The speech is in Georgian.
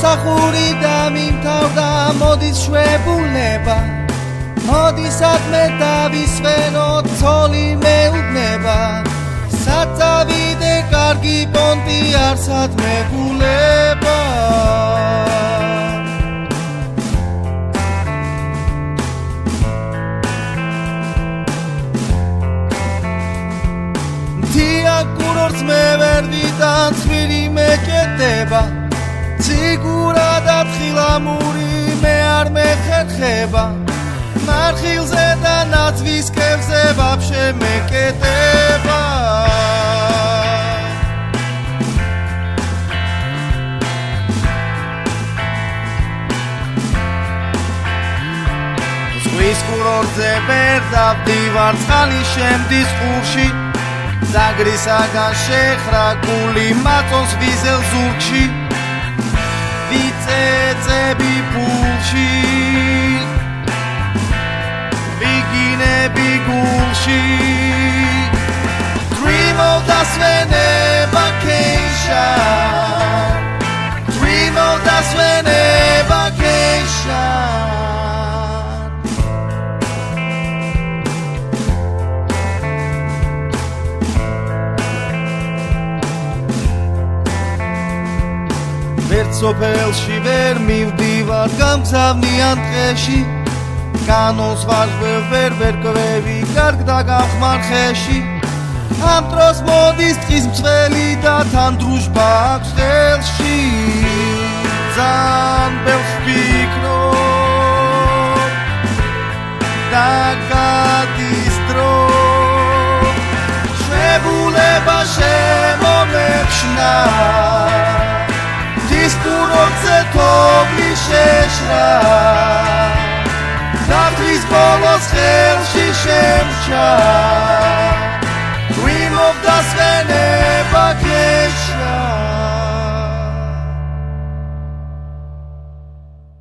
სამსახური დამიმთავრდა მოდის შვებულება მოდისად მე დავისვენო ცოლი მეუბნება საწავიდე კარგი პონტი არსად მეგულება კურორტს მე ვერ ვიტან ცხვირი მეკეტება ციგურა და თხილამური მე არ მეხერხება მარხილზე და ნაცვის კევზე ვაფშე მეკეტება ზღვის კურორტზე ვერ დავდივარ წყალი შემდის ყურში ზაგრისაგან შეხრა გული მაწონს ვიზელ ზურგში ვიწეწები ფულში ვიგინები გულში Dream of das vacation Dream of das vacation სოფელში ვერ მივდივარ გამგზავნიან დღეში განოს ვერ კვევი კარგ დაგახმარ ხეში ამ დროს მოდის ტყის მწველი და თან დრუჟბა აქვს ხელში ძალიან ბევრს ვფიქრობ და გადის დრო შვებულება შემომეფშნა კურორტზე თოვლი შეშრა დათვის ბოლოს ხელში შემჭა